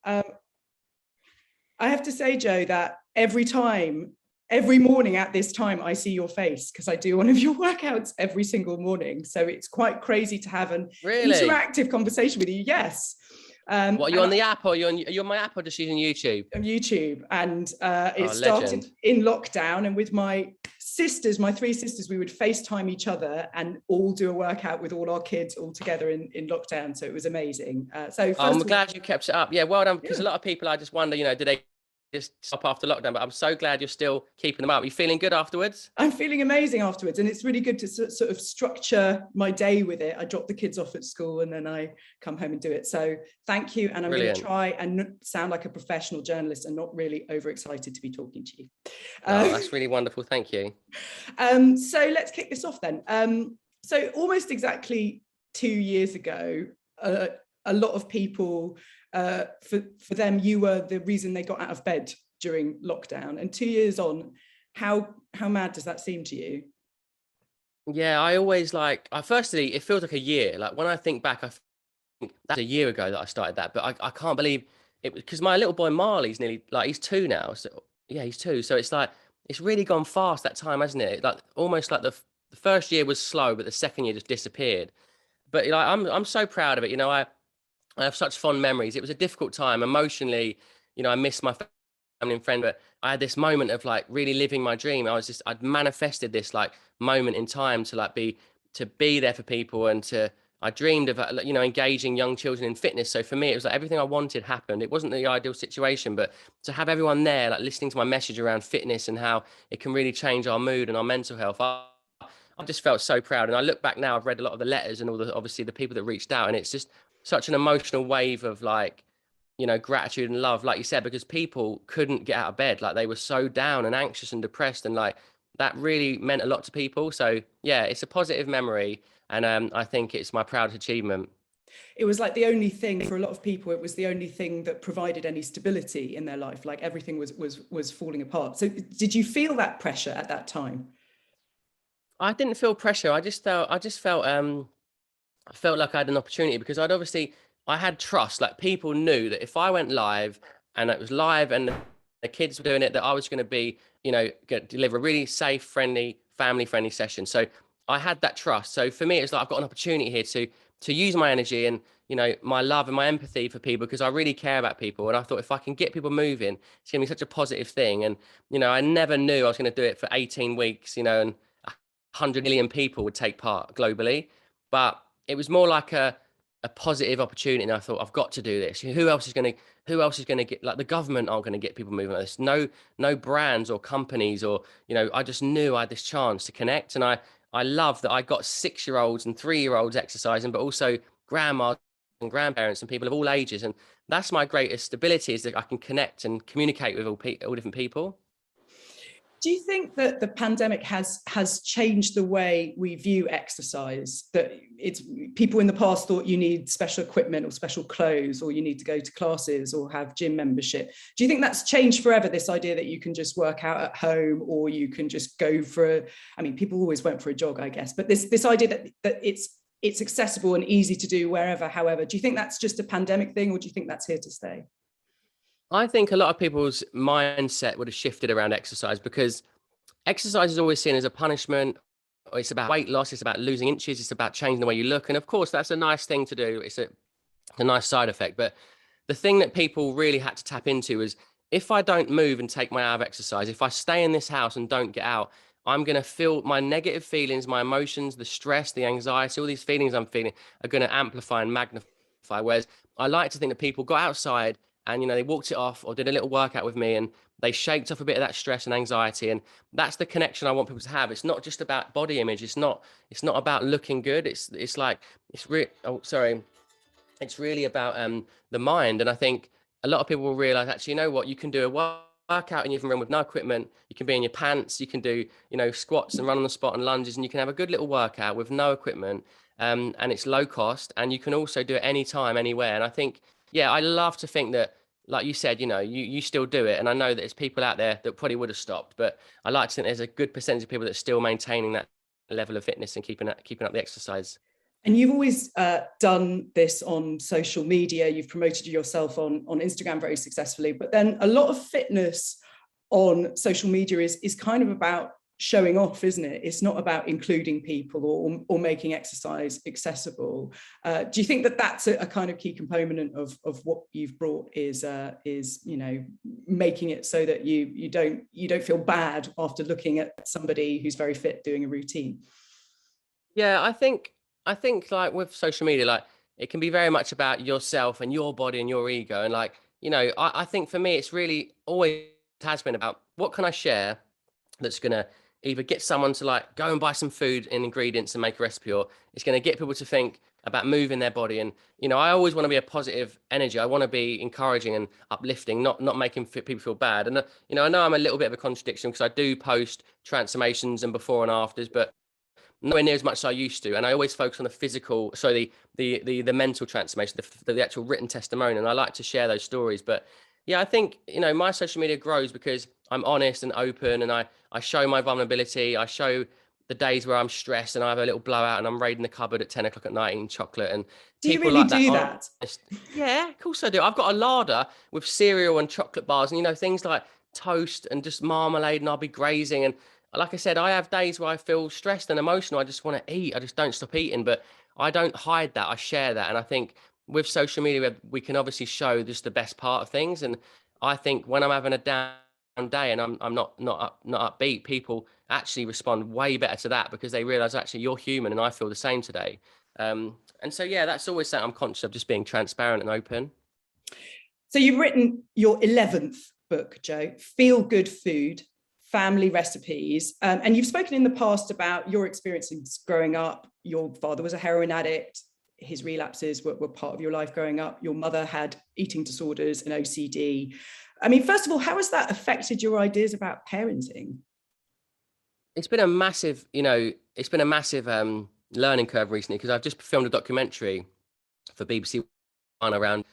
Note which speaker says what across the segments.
Speaker 1: Um, I have to say, Joe, that every morning at this time, I see your face because I do one of your workouts every single morning. So it's quite crazy to have an
Speaker 2: Really?
Speaker 1: interactive conversation with you. Yes.
Speaker 2: What, are you on the app, or are you on my app, or just using YouTube?
Speaker 1: On YouTube, and it
Speaker 2: Oh,
Speaker 1: started
Speaker 2: legend.
Speaker 1: in lockdown, and with my sisters, my three sisters, we would FaceTime each other and all do a workout with all our kids all together in lockdown. So it was amazing. So
Speaker 2: I'm
Speaker 1: first of all,
Speaker 2: glad you kept it up. Yeah, well done. Because
Speaker 1: yeah,
Speaker 2: a lot of people, I just wonder, do they just stop after lockdown? But I'm so glad you're still keeping them up. Are you feeling good afterwards?
Speaker 1: I'm feeling amazing afterwards, and it's really good to sort of structure my day with it. I drop the kids off at school and then I come home and do it. So thank you, and I'm going to
Speaker 2: Brilliant.
Speaker 1: try and sound like a professional journalist and not really overexcited to be talking to you.
Speaker 2: Oh, that's really wonderful. Thank you.
Speaker 1: So let's kick this off then. So almost exactly 2 years ago, a lot of people, for them, you were the reason they got out of bed during lockdown. And 2 years on, how mad does that seem to you?
Speaker 2: Yeah, I always firstly, it feels like a year. Like when I think back, I think that's a year ago that I started that. But I can't believe it, because my little boy Marley's nearly, like, he's 2 now. So yeah, he's 2. So it's like, it's really gone fast, that time, hasn't it? Like almost like the first year was slow, but the second year just disappeared. But like, I'm so proud of it. I have such fond memories. It was a difficult time emotionally. I miss my family and friends, but I had this moment of like really living my dream. I'd manifested this like moment in time to like to be there for people, and I dreamed of, engaging young children in fitness. So for me, it was like everything I wanted happened. It wasn't the ideal situation, but to have everyone there, like listening to my message around fitness and how it can really change our mood and our mental health. I just felt so proud. And I look back now, I've read a lot of the letters and obviously the people that reached out, and it's just such an emotional wave of like, gratitude and love, like you said, because people couldn't get out of bed. Like they were so down and anxious and depressed, and like that really meant a lot to people. So yeah, it's a positive memory, and I think it's my proudest achievement.
Speaker 1: It was like the only thing for a lot of people. It was the only thing that provided any stability in their life. Like everything was falling apart. So did you feel that pressure at that time?
Speaker 2: I didn't feel pressure. I felt like I had an opportunity, because I had trust. Like people knew that if I went live and it was live and the kids were doing it, that I was going to be, deliver a really safe, friendly, family friendly session. So I had that trust. So for me, it's like I've got an opportunity here to use my energy and, my love and my empathy for people, because I really care about people. And I thought if I can get people moving, it's going to be such a positive thing. And, I never knew I was going to do it for 18 weeks, and 100 million people would take part globally. But it was more like a positive opportunity, and I thought I've got to do this. Who else is going to get, like, the government aren't going to get people moving like this. No brands or companies, or I just knew I had this chance to connect. And I love that I got 6-year-olds and 3-year-olds exercising, but also grandmas and grandparents and people of all ages. And that's my greatest ability, is that I can connect and communicate with all different people.
Speaker 1: Do you think that the pandemic has changed the way we view exercise? That it's, people in the past thought you need special equipment or special clothes, or you need to go to classes or have gym membership. Do you think that's changed forever, this idea that you can just work out at home, or you can just go for I mean, people always went for a jog, I guess, but this idea that it's accessible and easy to do wherever, however, do you think that's just a pandemic thing, or do you think that's here to stay?
Speaker 2: I think a lot of people's mindset would have shifted around exercise, because exercise is always seen as a punishment. Or it's about weight loss. It's about losing inches. It's about changing the way you look. And of course, that's a nice thing to do. It's a nice side effect. But the thing that people really had to tap into is, if I don't move and take my hour of exercise, if I stay in this house and don't get out, I'm going to feel my negative feelings, my emotions, the stress, the anxiety, all these feelings I'm feeling are going to amplify and magnify. Whereas I like to think that people got outside and, they walked it off or did a little workout with me, and they shaked off a bit of that stress and anxiety. And that's the connection I want people to have. It's not just about body image. It's not about looking good. It's like, it's really, oh, sorry. It's really about the mind. And I think a lot of people will realize, actually, you know what, you can do a workout and you can run with no equipment. You can be in your pants. You can do, squats and run on the spot and lunges, and you can have a good little workout with no equipment. And it's low cost, and you can also do it anytime, anywhere. And I think, yeah, I love to think that, like you said, you still do it. And I know that there's people out there that probably would have stopped, but I like to think there's a good percentage of people that are still maintaining that level of fitness and keeping up the exercise.
Speaker 1: And you've always done this on social media. You've promoted yourself on Instagram very successfully. But then a lot of fitness on social media is kind of about showing off, isn't it? It's not about including people or making exercise accessible. Do you think that that's a kind of key component of what you've brought is making it so that you don't feel bad after looking at somebody who's very fit doing a routine?
Speaker 2: Yeah, I think like with social media, like it can be very much about yourself and your body and your ego. And like, I think for me, it's really always has been about what can I share that's gonna either get someone to like go and buy some food and ingredients and make a recipe, or it's gonna get people to think about moving their body. And I always want to be a positive energy. I want to be encouraging and uplifting, not making people feel bad. And I know I'm a little bit of a contradiction because I do post transformations and before and afters, but nowhere near as much as I used to. And I always focus on the physical, so the mental transformation, the actual written testimony. And I like to share those stories. But yeah, I think, my social media grows because I'm honest and open, and I show my vulnerability. I show the days where I'm stressed and I have a little blowout and I'm raiding the cupboard at 10 o'clock at night eating chocolate, and
Speaker 1: Do you
Speaker 2: people
Speaker 1: really
Speaker 2: like that
Speaker 1: do
Speaker 2: honest.
Speaker 1: that?
Speaker 2: Yeah, of course I do. I've got a larder with cereal and chocolate bars and, things like toast and just marmalade, and I'll be grazing. And like I said, I have days where I feel stressed and emotional. I just want to eat. I just don't stop eating, but I don't hide that. I share that. And I think with social media, we can obviously show just the best part of things. And I think when I'm having a down day and I'm not upbeat, people actually respond way better to that because they realize actually you're human and I feel the same today. And so, yeah, that's always something I'm conscious of, just being transparent and open.
Speaker 1: So you've written your 11th book, Joe, Feel Good Food, Family Recipes. And you've spoken in the past about your experiences growing up. Your father was a heroin addict. His relapses were part of your life growing up. Your mother had eating disorders and OCD. I mean, first of all, how has that affected your ideas about parenting?
Speaker 2: It's been a massive, learning curve recently because I've just filmed a documentary for BBC One around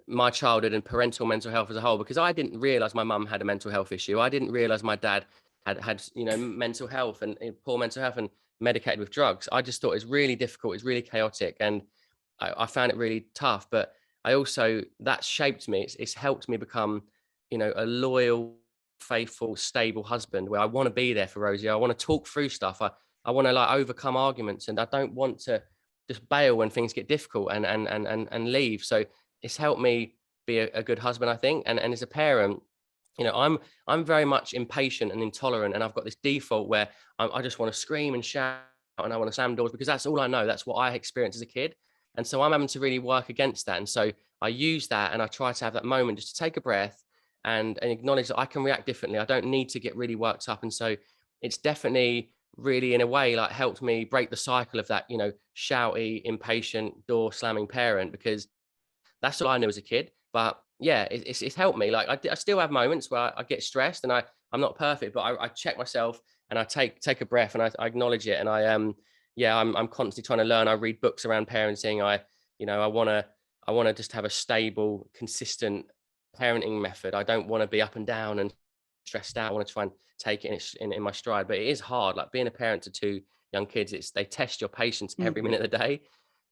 Speaker 2: my childhood and parental mental health as a whole, because I didn't realize my mum had a mental health issue. I didn't realize my dad had mental health and poor mental health and medicated with drugs. I just thought it was really difficult. It's really chaotic, and I found it really tough. But I also, that shaped me. It's helped me become, a loyal, faithful, stable husband where I want to be there for Rosie. I want to talk through stuff. I want to like overcome arguments, and I don't want to just bail when things get difficult and leave. So it's helped me be a good husband, I think. And as a parent, I'm very much impatient and intolerant, and I've got this default where I just want to scream and shout and I want to slam doors because that's all I know. That's what I experienced as a kid. And so I'm having to really work against that. And so I use that and I try to have that moment just to take a breath and acknowledge that I can react differently. I don't need to get really worked up. And so it's definitely really, in a way, like helped me break the cycle of that, shouty, impatient, door slamming parent, because that's all I knew as a kid. But yeah, it's helped me. Like I still have moments where I get stressed and I'm not perfect, but I check myself and I take a breath and I acknowledge it. And I'm constantly trying to learn. I read books around parenting. I want to just have a stable, consistent parenting method. I don't want to be up and down and stressed out. I want to try and take it in my stride, but it is hard. Like being a parent to two young kids, they test your patience every minute of the day.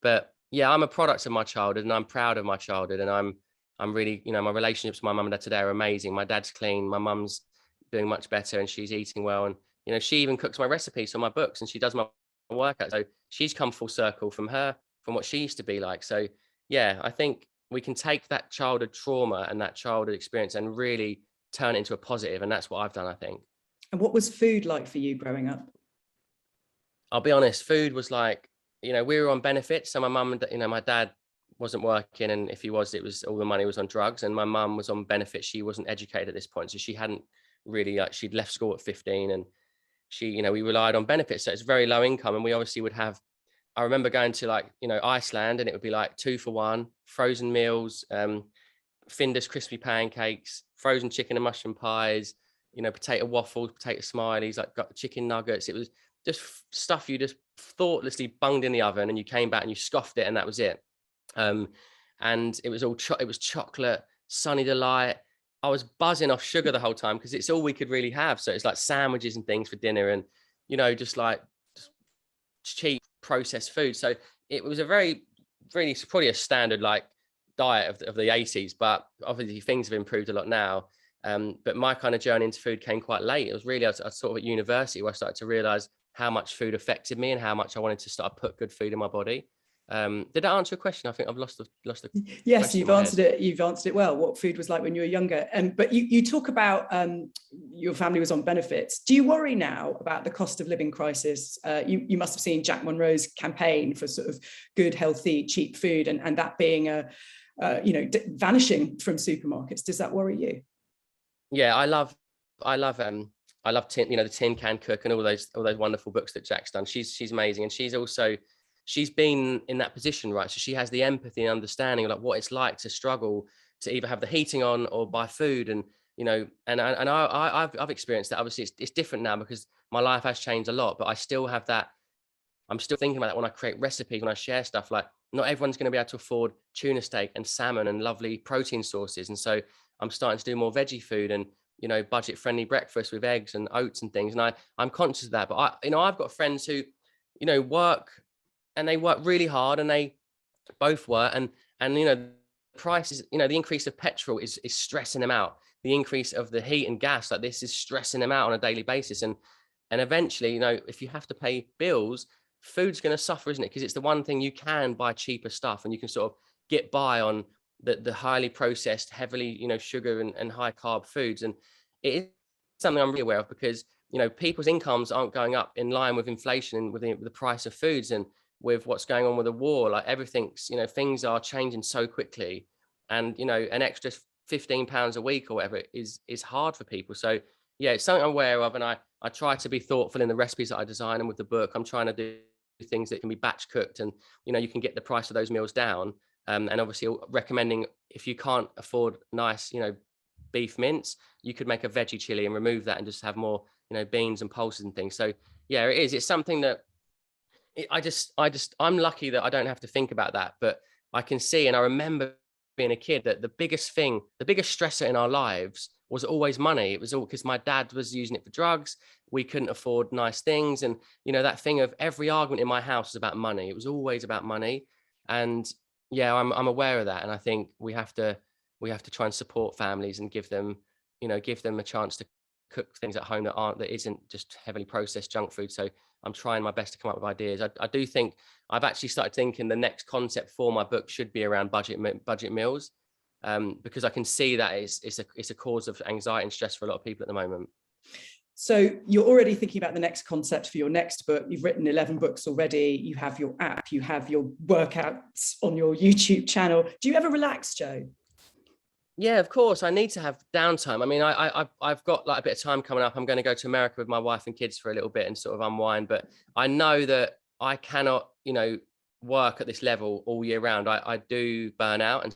Speaker 2: But yeah, I'm a product of my childhood and I'm proud of my childhood. And I'm really, my relationships with my mum and dad today are amazing. My dad's clean. My mum's doing much better and she's eating well. And, she even cooks my recipes for my books and she does my workout. So she's come full circle from what she used to be like. So yeah, I think we can take that childhood trauma and that childhood experience and really turn it into a positive. And that's what I've done, I think.
Speaker 1: And what was food like for you growing up?
Speaker 2: I'll be honest, food was like, we were on benefits. So my mum and, my dad wasn't working. And if he was, it was all the money was on drugs. And my mum was on benefits. She wasn't educated at this point. So she hadn't really, she'd left school at 15 and she, we relied on benefits. So it's very low income. And we obviously would have, I remember going to like, Iceland, and it would be like 2 for 1, frozen meals, Findus crispy pancakes, frozen chicken and mushroom pies, potato waffles, potato smileys, like got chicken nuggets. It was just stuff you just thoughtlessly bunged in the oven and you came back and you scoffed it and that was it. And it was all it was chocolate, Sunny Delight. I was buzzing off sugar the whole time because it's all we could really have. So it's like sandwiches and things for dinner and, just like cheap processed food. So it was a very, really probably a standard like diet of the 80s, but obviously things have improved a lot now. But my kind of journey into food came quite late. It was really, I was sort of at university where I started to realize how much food affected me and how much I wanted to start put good food in my body. Did that answer your question? I think I've lost the
Speaker 1: Yes, you've answered it. You've answered it well. What food was like when you were younger. But you talk about your family was on benefits. Do you worry now about the cost of living crisis? You must have seen Jack Monroe's campaign for sort of good, healthy, cheap food, and that being vanishing from supermarkets. Does that worry you?
Speaker 2: Yeah, I love Tin, the Tin Can Cook and all those wonderful books that Jack's done. She's amazing, and she's been in that position, right? So she has the empathy and understanding of like what it's like to struggle to either have the heating on or buy food, and I've experienced that. Obviously, it's different now because my life has changed a lot, but I still have that. I'm still thinking about that when I create recipes, when I share stuff. Like, not everyone's going to be able to afford tuna steak and salmon and lovely protein sources, and so I'm starting to do more veggie food and budget friendly breakfast with eggs and oats and things. And I'm conscious of that. But I've got friends who work, and they work really hard, and they both work, and prices, the increase of petrol is stressing them out. The increase of the heat and gas, like this, is stressing them out on a daily basis. And eventually, if you have to pay bills, food's going to suffer, isn't it? Because it's the one thing you can buy cheaper stuff, and you can sort of get by on the highly processed, heavily, sugar and high carb foods. And it is something I'm really aware of, because, people's incomes aren't going up in line with inflation and with the price of foods, and with what's going on with the war. Like, everything's, things are changing so quickly, and, an extra £15 a week or whatever is hard for people. So yeah, it's something I'm aware of. And I try to be thoughtful in the recipes that I design, and with the book, I'm trying to do things that can be batch cooked, and, you can get the price of those meals down. And obviously recommending, if you can't afford nice, beef mince, you could make a veggie chili and remove that and just have more, beans and pulses and things. So yeah, it's something that I'm lucky that I don't have to think about that, but I can see, and I remember being a kid, that the biggest stressor in our lives was always money. It was all because my dad was using it for drugs. We couldn't afford nice things. And, that thing of every argument in my house was about money. It was always about money. And yeah, I'm aware of that. And I think we have to try and support families and give them a chance to cook things at home that isn't just heavily processed junk food. So I'm trying my best to come up with ideas. I do think I've actually started thinking the next concept for my book should be around budget meals, because I can see that it's a cause of anxiety and stress for a lot of people at the moment.
Speaker 1: So you're already thinking about the next concept for your next book. You've written 11 books already. You have your app, you have your workouts on your YouTube channel. Do you ever relax, Joe?
Speaker 2: Yeah, of course. I need to have downtime. I mean, I've got like a bit of time coming up. I'm going to go to America with my wife and kids for a little bit and sort of unwind. But I know that I cannot, work at this level all year round. I do burn out. And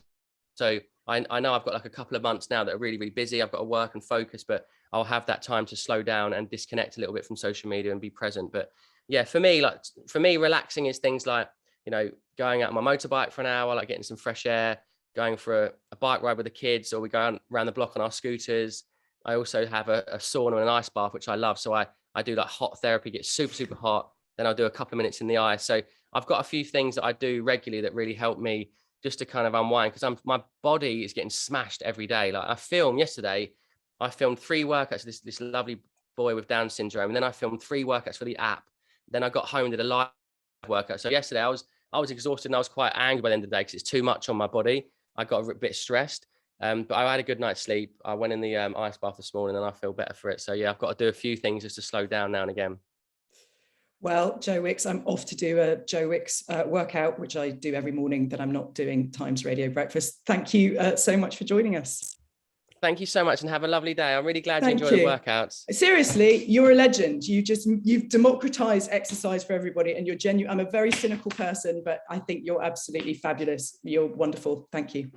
Speaker 2: so I know I've got like a couple of months now that are really, really busy. I've got to work and focus, but I'll have that time to slow down and disconnect a little bit from social media and be present. But yeah, for me, relaxing is things like, going out on my motorbike for an hour, like getting some fresh air, going for a bike ride with the kids, or we go around the block on our scooters. I also have a sauna and an ice bath, which I love. So I do like hot therapy, get super, super hot. Then I'll do a couple of minutes in the ice. So I've got a few things that I do regularly that really help me just to kind of unwind, because my body is getting smashed every day. Like, I filmed 3 workouts, this lovely boy with Down syndrome. And then I filmed 3 workouts for the app. Then I got home and did a live workout. So yesterday I was exhausted, and I was quite angry by the end of the day because it's too much on my body. I got a bit stressed, but I had a good night's sleep. I went in the ice bath this morning, and I feel better for it. So yeah, I've got to do a few things just to slow down now and again.
Speaker 1: Well, Joe Wicks, I'm off to do a Joe Wicks workout, which I do every morning that I'm not doing Times Radio Breakfast. Thank you so much for joining us.
Speaker 2: Thank you so much, and have a lovely day. I'm really glad you enjoy the workouts.
Speaker 1: Seriously, you're a legend. You've democratized exercise for everybody, and you're genuine. I'm a very cynical person, but I think you're absolutely fabulous. You're wonderful. Thank you.